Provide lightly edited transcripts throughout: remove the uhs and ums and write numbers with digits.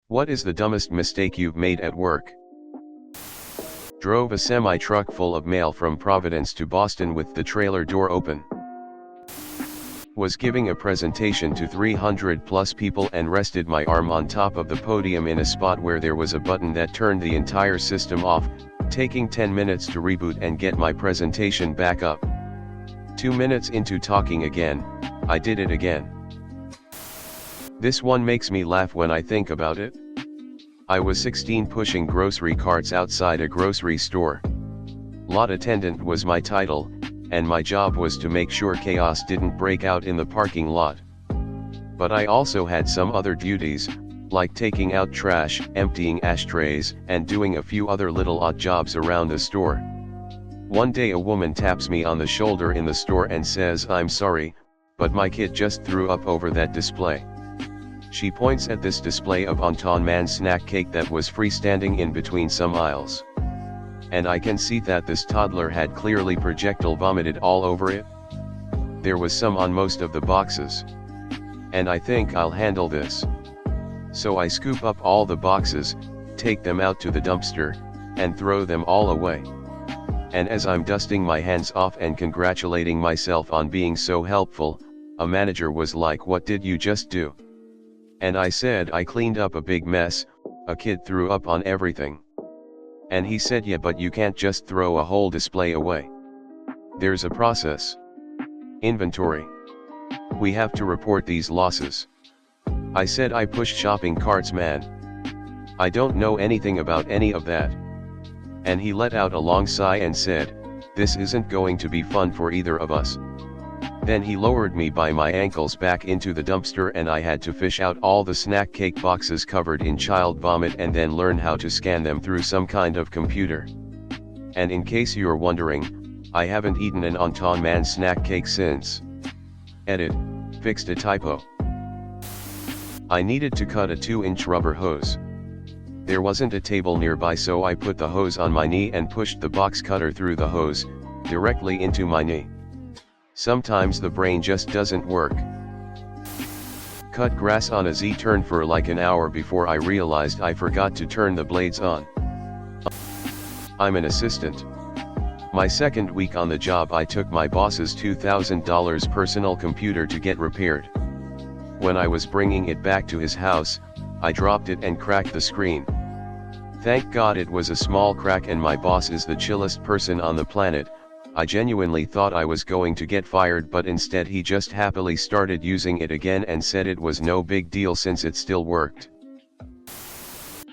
What is the dumbest mistake you've made at work? Drove a semi-truck full of mail from Providence to Boston with the trailer door open. Was giving a presentation to 300 plus people and rested my arm on top of the podium in a spot where there was a button that turned the entire system off, taking 10 minutes to reboot and get my presentation back up. 2 minutes into talking again, I did it again. This one makes me laugh when I think about it. I was 16 pushing grocery carts outside a grocery store. Lot attendant was my title, and my job was to make sure chaos didn't break out in the parking lot. But I also had some other duties, like taking out trash, emptying ashtrays, and doing a few other little odd jobs around the store. One day a woman taps me on the shoulder in the store and says, "I'm sorry, but my kid just threw up over that display." She points at this display of Anton Man's snack cake that was freestanding in between some aisles. And I can see that this toddler had clearly projectile vomited all over it. There was some on most of the boxes. And I think I'll handle this. So I scoop up all the boxes, take them out to the dumpster, and throw them all away. And as I'm dusting my hands off and congratulating myself on being so helpful, a manager was like, "What did you just do?" And I said, "I cleaned up a big mess, a kid threw up on everything." And he said, "Yeah, but you can't just throw a whole display away. There's a process. Inventory. We have to report these losses." I said, "I push shopping carts, man. I don't know anything about any of that." And he let out a long sigh and said, "This isn't going to be fun for either of us." Then he lowered me by my ankles back into the dumpster and I had to fish out all the snack cake boxes covered in child vomit and then learn how to scan them through some kind of computer. And in case you're wondering, I haven't eaten an Anton Man snack cake since. Edit, fixed a typo. I needed to cut a 2-inch rubber hose. There wasn't a table nearby, so I put the hose on my knee and pushed the box cutter through the hose, directly into my knee. Sometimes the brain just doesn't work. Cut grass on a Z-turn for like an hour before I realized I forgot to turn the blades on. I'm an assistant. My second week on the job, I took my boss's $2,000 personal computer to get repaired. When I was bringing it back to his house, I dropped it and cracked the screen. Thank God it was a small crack, and my boss is the chillest person on the planet. I genuinely thought I was going to get fired, but instead he just happily started using it again and said it was no big deal since it still worked.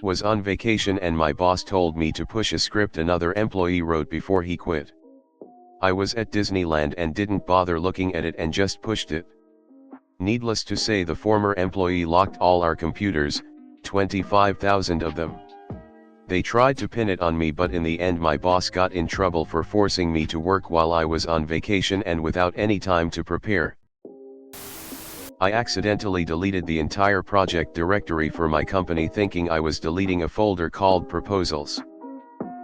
Was on vacation and my boss told me to push a script another employee wrote before he quit. I was at Disneyland and didn't bother looking at it and just pushed it. Needless to say, the former employee locked all our computers, 25,000 of them. They tried to pin it on me, but in the end my boss got in trouble for forcing me to work while I was on vacation and without any time to prepare. I accidentally deleted the entire project directory for my company, thinking I was deleting a folder called Proposals.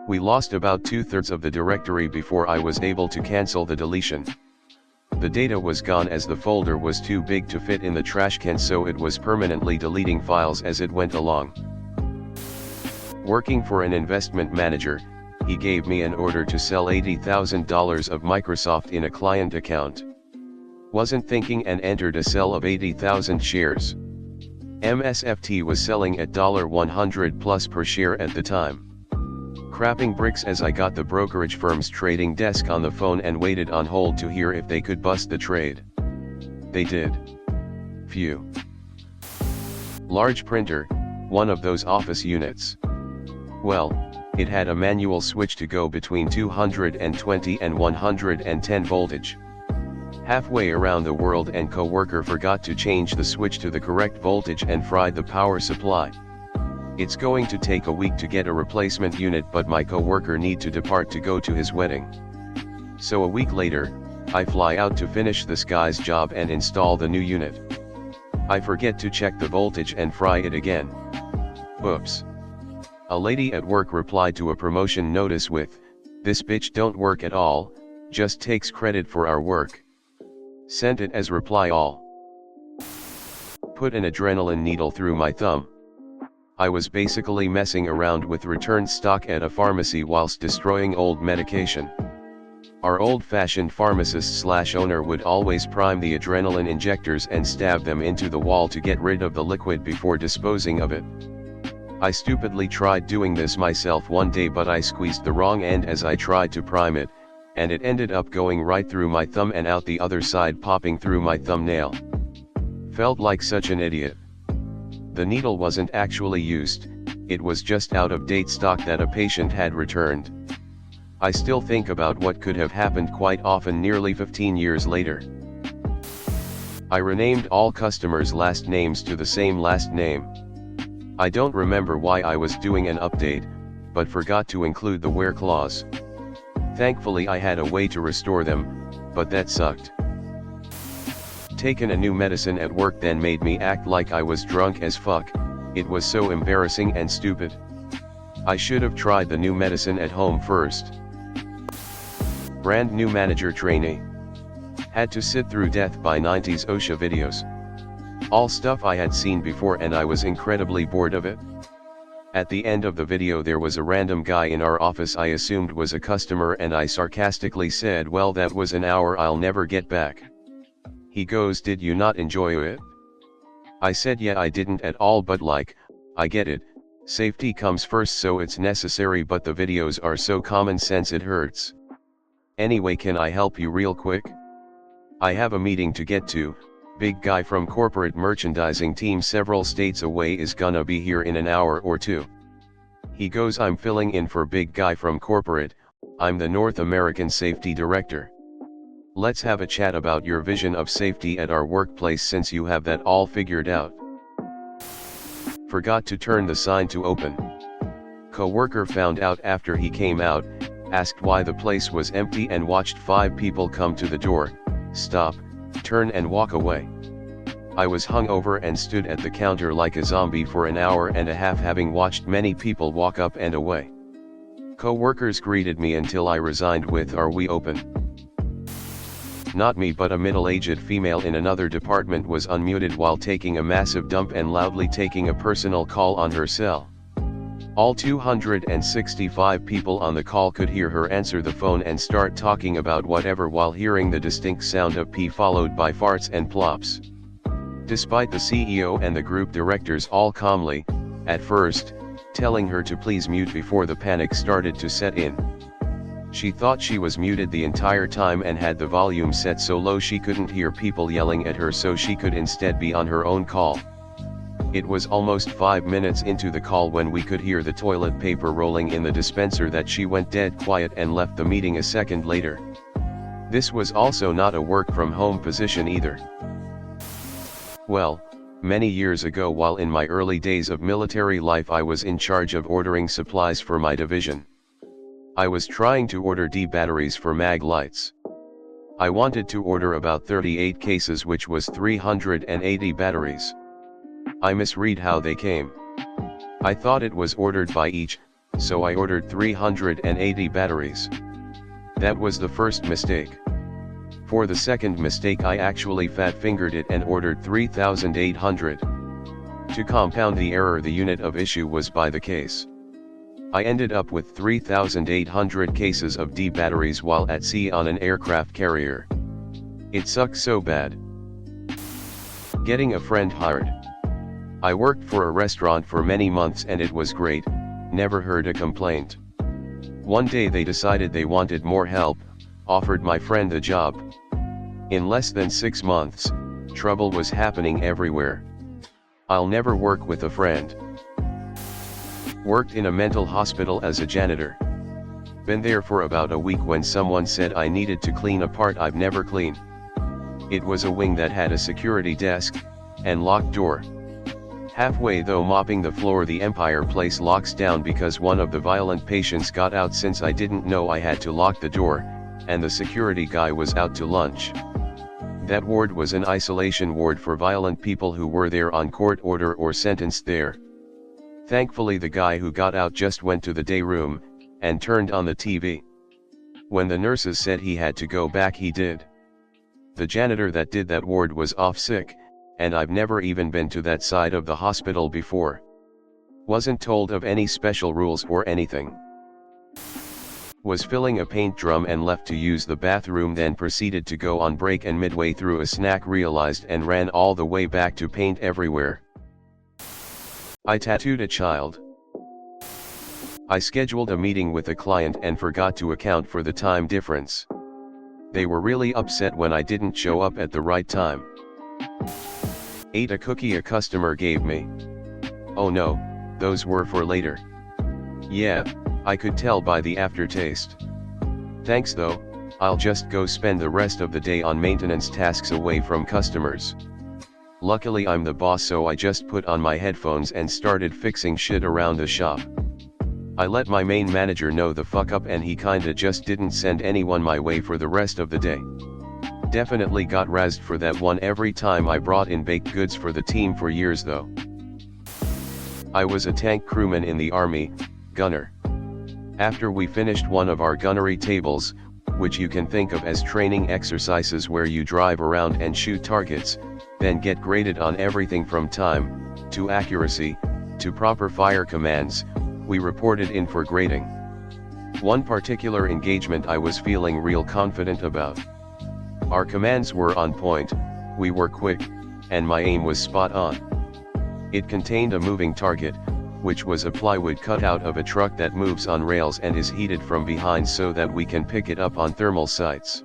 We lost about 2/3 of the directory before I was able to cancel the deletion. The data was gone as the folder was too big to fit in the trash can, so it was permanently deleting files as it went along. Working for an investment manager, he gave me an order to sell $80,000 of Microsoft in a client account. Wasn't thinking and entered a sell of 80,000 shares. MSFT was selling at $100 plus per share at the time. Crapping bricks as I got the brokerage firm's trading desk on the phone and waited on hold to hear if they could bust the trade. They did. Phew. Large printer, one of those office units. Well, it had a manual switch to go between 220 and 110 voltage. Halfway around the world, and coworker forgot to change the switch to the correct voltage and fried the power supply. It's going to take a week to get a replacement unit, but my coworker need to depart to go to his wedding. So a week later, I fly out to finish this guy's job and install the new unit. I forget to check the voltage and fry it again. Oops. A lady at work replied to a promotion notice with, "This bitch don't work at all, just takes credit for our work." Sent it as reply all. Put an adrenaline needle through my thumb. I was basically messing around with returned stock at a pharmacy whilst destroying old medication. Our old-fashioned pharmacist/owner would always prime the adrenaline injectors and stab them into the wall to get rid of the liquid before disposing of it. I stupidly tried doing this myself one day, but I squeezed the wrong end as I tried to prime it, and it ended up going right through my thumb and out the other side, popping through my thumbnail. Felt like such an idiot. The needle wasn't actually used, it was just out of date stock that a patient had returned. I still think about what could have happened quite often nearly 15 years later. I renamed all customers' last names to the same last name. I don't remember why I was doing an update, but forgot to include the where clause. Thankfully I had a way to restore them, but that sucked. Taken a new medicine at work then made me act like I was drunk as fuck. It was so embarrassing and stupid. I should have tried the new medicine at home first. Brand new manager trainee. Had to sit through Death by 90s OSHA videos. All stuff I had seen before and I was incredibly bored of it. At the end of the video there was a random guy in our office I assumed was a customer, and I sarcastically said, "Well, that was an hour I'll never get back." He goes, "Did you not enjoy it?" I said, "Yeah, I didn't at all, but like, I get it, safety comes first so it's necessary, but the videos are so common sense it hurts. Anyway, can I help you real quick? I have a meeting to get to. Big guy from corporate merchandising team several states away is gonna be here in an hour or two." He goes, "I'm filling in for big guy from corporate, I'm the North American safety director. Let's have a chat about your vision of safety at our workplace since you have that all figured out." Forgot to turn the sign to open. Coworker found out after he came out, asked why the place was empty, and watched 5 people come to the door, stop, turn and walk away. I was hungover and stood at the counter like a zombie for an hour and a half, having watched many people walk up and away. Co-workers greeted me until I resigned with, "Are we open?" Not me, but a middle-aged female in another department was unmuted while taking a massive dump and loudly taking a personal call on her cell. All 265 people on the call could hear her answer the phone and start talking about whatever while hearing the distinct sound of pee followed by farts and plops. Despite the CEO and the group directors all calmly, at first, telling her to please mute before the panic started to set in. She thought she was muted the entire time and had the volume set so low she couldn't hear people yelling at her, so she could instead be on her own call. It was almost 5 minutes into the call when we could hear the toilet paper rolling in the dispenser that she went dead quiet and left the meeting a second later. This was also not a work from home position either. Well, many years ago while in my early days of military life I was in charge of ordering supplies for my division. I was trying to order D batteries for mag lights. I wanted to order about 38 cases, which was 380 batteries. I misread how they came. I thought it was ordered by each, so I ordered 380 batteries. That was the first mistake. For the second mistake I actually fat-fingered it and ordered 3,800. To compound the error, the unit of issue was by the case. I ended up with 3,800 cases of D batteries while at sea on an aircraft carrier. It sucked so bad. Getting a friend hired. I worked for a restaurant for many months and it was great, never heard a complaint. One day they decided they wanted more help, offered my friend the job. In less than 6 months, trouble was happening everywhere. I'll never work with a friend. Worked in a mental hospital as a janitor. Been there for about a week when someone said I needed to clean a part I've never cleaned. It was a wing that had a security desk and locked door. Halfway though mopping the floor, the Empire place locks down because one of the violent patients got out since I didn't know I had to lock the door, and the security guy was out to lunch. That ward was an isolation ward for violent people who were there on court order or sentenced there. Thankfully the guy who got out just went to the day room, and turned on the TV. When the nurses said he had to go back, he did. The janitor that did that ward was off sick, and I've never even been to that side of the hospital before. Wasn't told of any special rules or anything. Was filling a paint drum and left to use the bathroom, then proceeded to go on break and midway through a snack realized and ran all the way back to paint everywhere. I tattooed a child. I scheduled a meeting with a client and forgot to account for the time difference. They were really upset when I didn't show up at the right time. Ate a cookie a customer gave me. Oh no, those were for later. Yeah, I could tell by the aftertaste. Thanks though, I'll just go spend the rest of the day on maintenance tasks away from customers. Luckily I'm the boss, so I just put on my headphones and started fixing shit around the shop. I let my main manager know the fuck up and he kinda just didn't send anyone my way for the rest of the day. Definitely got razzed for that one every time I brought in baked goods for the team for years though. I was a tank crewman in the army, gunner. After we finished one of our gunnery tables, which you can think of as training exercises where you drive around and shoot targets, then get graded on everything from time, to accuracy, to proper fire commands, we reported in for grading. One particular engagement I was feeling real confident about. Our commands were on point, we were quick, and my aim was spot on. It contained a moving target, which was a plywood cutout of a truck that moves on rails and is heated from behind so that we can pick it up on thermal sights.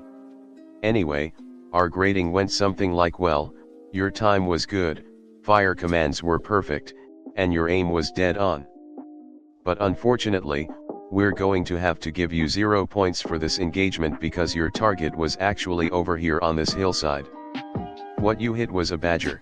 Anyway, our grading went something like, well, your time was good, fire commands were perfect, and your aim was dead on. But unfortunately, we're going to have to give you 0 points for this engagement because your target was actually over here on this hillside. What you hit was a badger.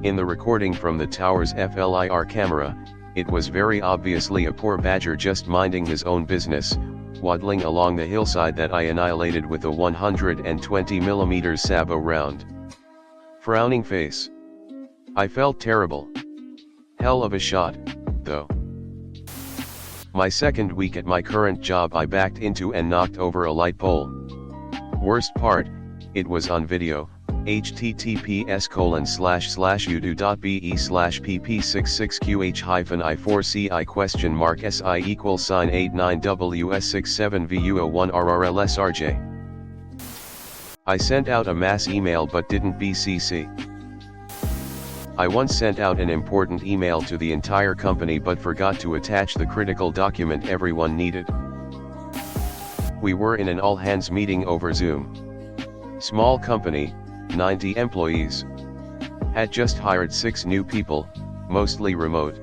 In the recording from the tower's FLIR camera, it was very obviously a poor badger just minding his own business, waddling along the hillside that I annihilated with a 120mm Sabo round. Frowning face. I felt terrible. Hell of a shot, though. My second week at my current job I backed into and knocked over a light pole. Worst part, it was on video. https://udo.be/pp66QH-I4CI?SI=sign89WS67VU01RRLSRJ. I sent out a mass email but didn't BCC. I once sent out an important email to the entire company but forgot to attach the critical document everyone needed. We were in an all-hands meeting over Zoom. Small company, 90 employees. Had just hired 6 new people, mostly remote.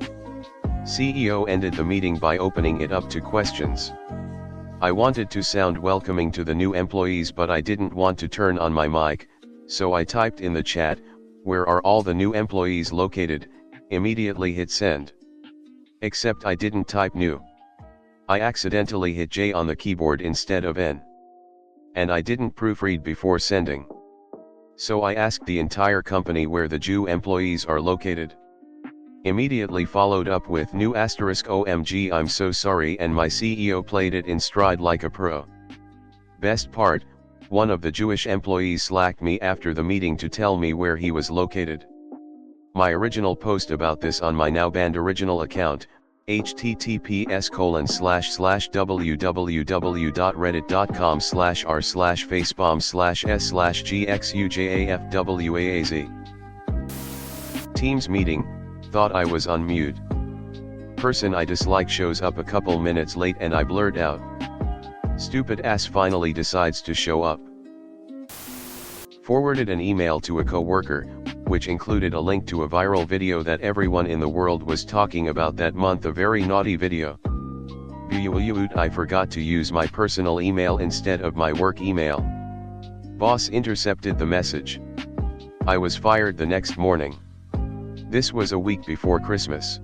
CEO ended the meeting by opening it up to questions. I wanted to sound welcoming to the new employees but I didn't want to turn on my mic, so I typed in the chat, "Where are all the new employees located?" Immediately hit send. Except I didn't type new. I accidentally hit J on the keyboard instead of N. And I didn't proofread before sending. So I asked the entire company where the Jew employees are located. Immediately followed up with new *OMG I'm so sorry, and my CEO played it in stride like a pro. Best part, one of the Jewish employees slacked me after the meeting to tell me where he was located. My original post about this on my now banned original account, https://www.reddit.com/r/facebomb/s/gxujafwaz. Teams meeting, thought I was on mute. Person I dislike shows up a couple minutes late and I blurt out. Stupid ass finally decides to show up. Forwarded an email to a coworker, which included a link to a viral video that everyone in the world was talking about that month, a very naughty video. I forgot to use my personal email instead of my work email. Boss intercepted the message. I was fired the next morning. This was a week before Christmas.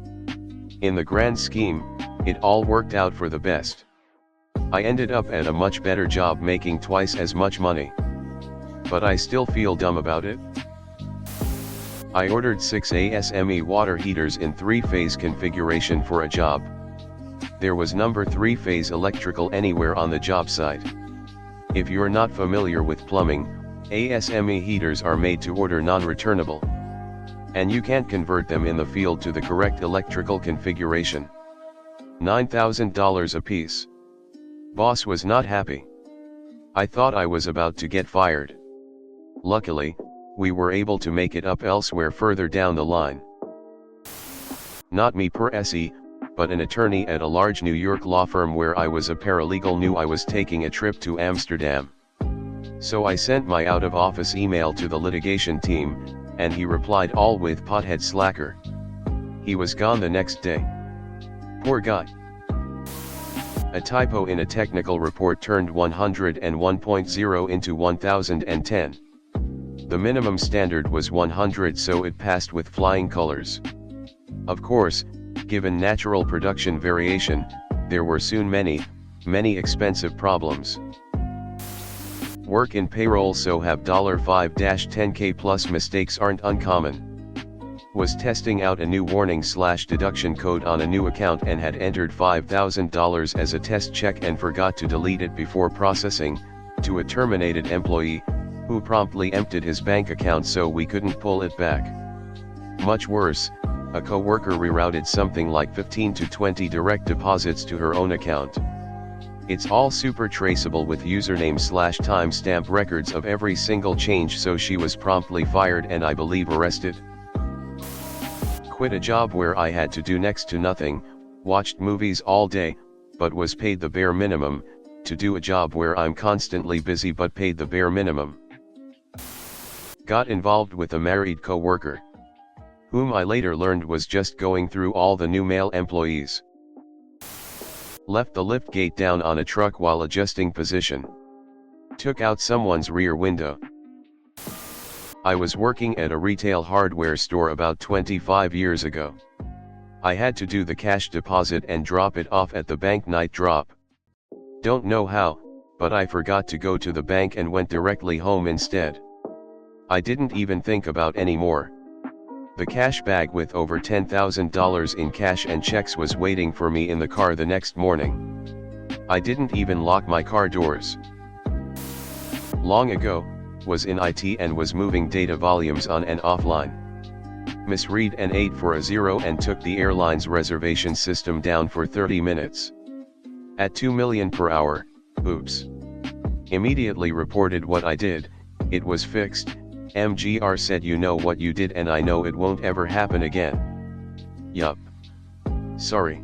In the grand scheme, it all worked out for the best. I ended up at a much better job making twice as much money. But I still feel dumb about it. I ordered 6 ASME water heaters in 3-phase configuration for a job. There was number 3-phase electrical anywhere on the job site. If you're not familiar with plumbing, ASME heaters are made to order non-returnable. And you can't convert them in the field to the correct electrical configuration. $9,000 apiece. Boss was not happy. I thought I was about to get fired. Luckily, we were able to make it up elsewhere further down the line. Not me per se, but an attorney at a large New York law firm where I was a paralegal knew I was taking a trip to Amsterdam. So I sent my out-of-office email to the litigation team, and he replied all with "pothead slacker." He was gone the next day. Poor guy. A typo in a technical report turned 101.0 into 1010. The minimum standard was 100, so it passed with flying colors. Of course, given natural production variation, there were soon many expensive problems. Work in payroll, so have $5-10K plus mistakes aren't uncommon. Was testing out a new warning/deduction code on a new account and had entered $5,000 as a test check and forgot to delete it before processing, to a terminated employee, who promptly emptied his bank account so we couldn't pull it back. Much worse, a coworker rerouted something like 15 to 20 direct deposits to her own account. It's all super traceable with username/timestamp records of every single change, so she was promptly fired and I believe arrested. Quit a job where I had to do next to nothing, watched movies all day, but was paid the bare minimum, to do a job where I'm constantly busy but paid the bare minimum. Got involved with a married coworker, whom I later learned was just going through all the new male employees. Left the lift gate down on a truck while adjusting position. Took out someone's rear window. I was working at a retail hardware store about 25 years ago. I had to do the cash deposit and drop it off at the bank night drop. Don't know how, but I forgot to go to the bank and went directly home instead. I didn't even think about any more. The cash bag with over $10,000 in cash and checks was waiting for me in the car the next morning. I didn't even lock my car doors. Long ago, was in IT and was moving data volumes on and offline. Misread an 840 and took the airline's reservation system down for 30 minutes. At 2 million per hour, oops. Immediately reported what I did, it was fixed. MGR said, "You know what you did and I know it won't ever happen again." Yup. Sorry.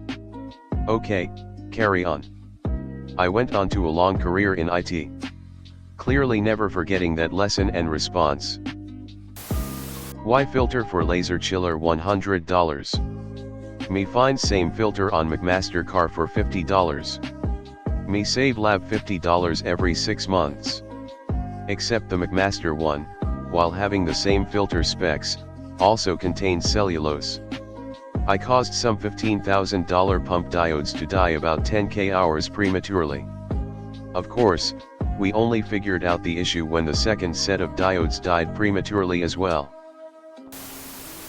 Okay, carry on. I went on to a long career in IT. Clearly never forgetting that lesson and response. Why filter for laser chiller $100? Me find same filter on McMaster car for $50. Me save lab $50 every 6 months. Except the McMaster one, while having the same filter specs, also contains cellulose. I caused some $15,000 pump diodes to die about 10K hours prematurely. Of course, we only figured out the issue when the second set of diodes died prematurely as well.